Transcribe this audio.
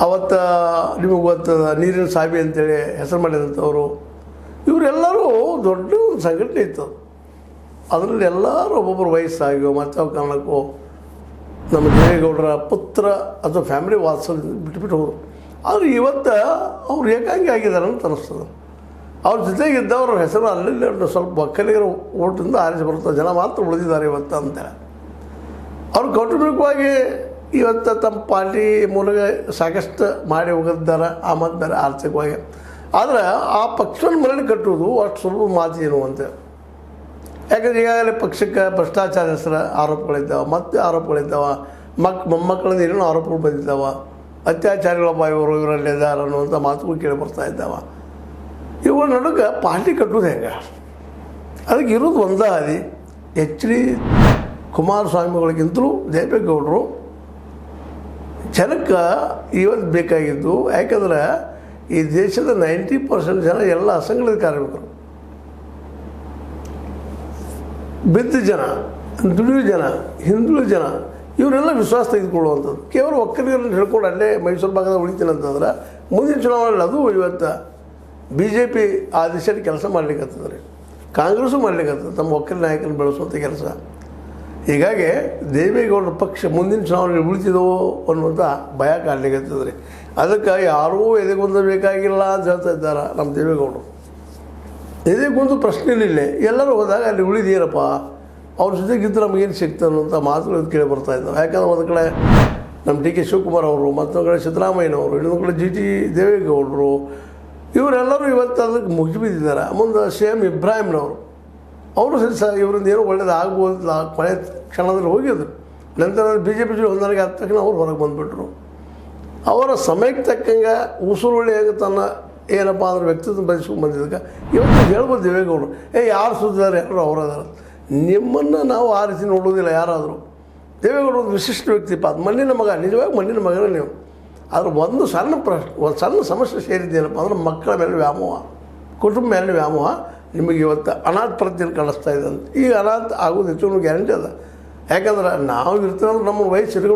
ಅವತ್ತು ನಿಮಗೆ ಗೊತ್ತದ ನೀರಿನ ಸಾಬಿ ಅಂತೇಳಿ ಹೆಸರು ಮಾಡಿದಂಥವರು ಇವರೆಲ್ಲರೂ ದೊಡ್ಡ ಒಂದು ಸಂಘಟನೆ ಇತ್ತು. ಅದರಲ್ಲಿ ಎಲ್ಲರೂ ಒಬ್ಬೊಬ್ಬರು ವಯಸ್ಸಾಗಿಯೋ ಮತ್ತು ಕಾರಣಕ್ಕೂ ನಮ್ಮ ದೇವೇಗೌಡರ ಪುತ್ರ ಅಥವಾ ಫ್ಯಾಮಿಲಿ ವಾತ್ಸಲ್ಯ ಬಿಟ್ಬಿಟ್ಟು ಹೋದರು. ಆದರೆ ಇವತ್ತು ಅವ್ರು ಏಕಾಂಗಿ ಆಗಿದ್ದಾರೆ ಅಂತ ಅನ್ನಿಸ್ತದೆ. ಅವ್ರ ಜೊತೆಗಿದ್ದವ್ರ ಹೆಸರು ಅಲ್ಲಿ ಸ್ವಲ್ಪ ಒಕ್ಕಲಿಗರ ಓಟಿಂದ ಆರಿಸಿ ಬರುತ್ತಾ ಜನ ಮಾತ್ರ ಉಳಿದಿದ್ದಾರೆ ಇವತ್ತು ಅಂತೇಳಿ ಅವ್ರು ಕೌಟುಂಬಿಕವಾಗಿ ಇವತ್ತು ತಮ್ಮ ಪಾರ್ಟಿ ಮೂಲಕ ಸಾಕಷ್ಟು ಮಾಡಿ ಹೋಗಿದ್ದಾರೆ. ಆ ಮತ್ತು ಬೇರೆ ಆರ್ಥಿಕವಾಗಿ. ಆದರೆ ಆ ಪಕ್ಷವನ್ನು ಮರಳಿ ಕಟ್ಟುವುದು ಅಷ್ಟು ಸ್ವಲ್ಪ ಮಾತೇನು ಅಂತ. ಯಾಕಂದ್ರೆ ಈಗಾಗಲೇ ಪಕ್ಷಕ್ಕೆ ಭ್ರಷ್ಟಾಚಾರ ಹೆಸರು ಆರೋಪಗಳಿದ್ದಾವೆ, ಮತ್ತೆ ಆರೋಪಗಳಿದ್ದಾವೆ, ಮೊಮ್ಮಕ್ಕಳಿಂದ ಏನೇನೋ ಆರೋಪಗಳು ಬಂದಿದ್ದಾವೆ, ಅತ್ಯಾಚಾರಿಗಳಪ್ಪ ಇವರು ಇವರಲ್ಲಿ ಇದ್ದಾರೆ ಅನ್ನುವಂಥ ಮಾತುಗಳು ಕೇಳಿ ಬರ್ತಾ ಇದ್ದಾವೆ. ಇವುಗಳ ನಡುವೆ ಪಾರ್ಟಿ ಕಟ್ಟೋದು ಹೆಂಗೆ? ಅದಕ್ಕೆ ಇರೋದು ಒಂದೇ ಹಾದಿ. HD ಕುಮಾರಸ್ವಾಮಿಗಳಿಗಿಂತಲೂ ದೇವೇಗೌಡರು ಜನಕ್ಕೆ ಇವತ್ತು ಬೇಕಾಗಿದ್ದು. ಯಾಕಂದ್ರೆ ಈ ದೇಶದ 90% ಜನ ಎಲ್ಲ ಅಸಂಘಟಿತ ಕಾರ್ಮಿಕರು, ಬಿದ್ದ ಜನ, ದುಡಿಯುವ ಜನ, ಹಿಂದುಳಿದ ಜನ ಇವರೆಲ್ಲ ವಿಶ್ವಾಸ ತೆಗೆದುಕೊಳ್ಳುವಂಥದ್ದು. ಕೇವಲ ಒಕ್ಕಲಿಗರನ್ನು ಹೇಳ್ಕೊಂಡು ಅಲ್ಲೇ ಮೈಸೂರು ಭಾಗದ ಉಳಿತೀನಿ ಅಂತಂದ್ರೆ ಮುಂದಿನ ಚುನಾವಣೆಯಲ್ಲಿ ಅದು ಇವತ್ತು BJP ಆ ದಿಶೆಯಲ್ಲಿ ಕೆಲಸ ಮಾಡ್ಲಿಕ್ಕತ್ತದ್ರಿ, ಕಾಂಗ್ರೆಸ್ಸು ಮಾಡ್ಲಿಕ್ಕತ್ತದ ತಮ್ಮ ಒಕ್ಕಲಿಗ ನಾಯಕರನ್ನು ಬೆಳೆಸುವಂಥ ಕೆಲಸ. ಹೀಗಾಗಿ ದೇವೇಗೌಡರ ಪಕ್ಷ ಮುಂದಿನ ಚುನಾವಣೆಯಲ್ಲಿ ಉಳಿತಿದವೋ ಅನ್ನುವಂಥ ಭಯ ಕಾಡ್ಲಿಕ್ಕತ್ತದ್ರಿ. ಅದಕ್ಕೆ ಯಾರೂ ಎದೆಗೊಂದು ಬೇಕಾಗಿಲ್ಲ ಅಂತ ಹೇಳ್ತಾ ಇದ್ದಾರೆ ನಮ್ಮ ದೇವೇಗೌಡರು. ಎದೆಗೊಂದು ಪ್ರಶ್ನೆ ಇಲ್ಲ, ಎಲ್ಲರೂ ಹೋದಾಗ ಅಲ್ಲಿ ಉಳಿದೇನಪ್ಪ ಅವ್ರ ಜೊತೆಗಿದ್ದು ನಮಗೇನು ಸಿಗ್ತದೆ ಅನ್ನೋಂಥ ಮಾತುಗಳು ಕೇಳಿ ಬರ್ತಾ ಇದ್ದಾವೆ. ಯಾಕಂದ್ರೆ ಒಂದು ಕಡೆ ನಮ್ಮ DK ಶಿವಕುಮಾರ್ ಅವರು, ಮತ್ತೊಂದು ಕಡೆ ಸಿದ್ದರಾಮಯ್ಯನವರು, ಇನ್ನೊಂದು ಕಡೆ GT ದೇವೇಗೌಡರು ಇವರೆಲ್ಲರೂ ಇವತ್ತು ಅದಕ್ಕೆ ಮುಗಿಬಿದ್ದಿದ್ದಾರೆ. ಮುಂದೆ CM ಇಬ್ರಾಹಿಂನವರು ಅವರು ಇವರಿಂದ ಏನೋ ಒಳ್ಳೇದು ಆಗ್ಬೋದು ಕೊನೆ ಕ್ಷಣದಲ್ಲಿ ಹೋಗಿದ್ರು. ನಂತರ BJP ಜೊತೆ ಹೊಂದಾಣಿಕೆ ಆದ ತಕ್ಷಣ ಅವ್ರು ಹೊರಗೆ ಬಂದುಬಿಟ್ರು. ಅವರ ಸಮಯಕ್ಕೆ ತಕ್ಕಂಗೆ ಉಸುರುಳ್ಳಿ ಹೇಗೆ ತನ್ನ ಏನಪ್ಪ ಅಂದ್ರೆ ವ್ಯಕ್ತಿತ್ವ ಬಯಸ್ಕೊಂಡು ಬಂದಿದ್ದಕ್ಕೆ ಇವತ್ತು ಹೇಳ್ಬೋದು ದೇವೇಗೌಡರು ಯಾರು ಸುದ್ದಿದ್ದಾರೆ ಯಾರು ಅವರದಾರ. ನಿಮ್ಮನ್ನು ನಾವು ಆ ರೀತಿ ನೋಡೋದಿಲ್ಲ ಯಾರಾದರೂ. ದೇವೇಗೌಡರು ಒಂದು ವಿಶಿಷ್ಟ ವ್ಯಕ್ತಿಪ್ಪ, ಅದು ಮಣ್ಣಿನ ಮಗ, ನಿಜವಾಗಿ ಮಣ್ಣಿನ ಮಗನೇ ನೀವು. ಆದರೆ ಒಂದು ಸಣ್ಣ ಸಮಸ್ಯೆ ಸೇರಿದ್ದೇನಪ್ಪ ಅಂದ್ರೆ ಮಕ್ಕಳ ಮೇಲೆ ವ್ಯಾಮೋಹ, ಕುಟುಂಬ ಮೇಲೆ ವ್ಯಾಮೋಹ ನಿಮಗೆ ಇವತ್ತು ಅನಾಥ ಪ್ರತಿಯಲ್ಲಿ ಕಾಣಿಸ್ತಾ ಇದೆ ಅಂತ. ಈಗ ಅನಾಥ ಆಗೋದು ಹೆಚ್ಚು ಗ್ಯಾರಂಟಿ ಅದ. ಯಾಕಂದ್ರೆ ನಾವು ಇರ್ತೀವಿ ಅಂದ್ರೆ ನಮ್ಮ ವಯಸ್ಸು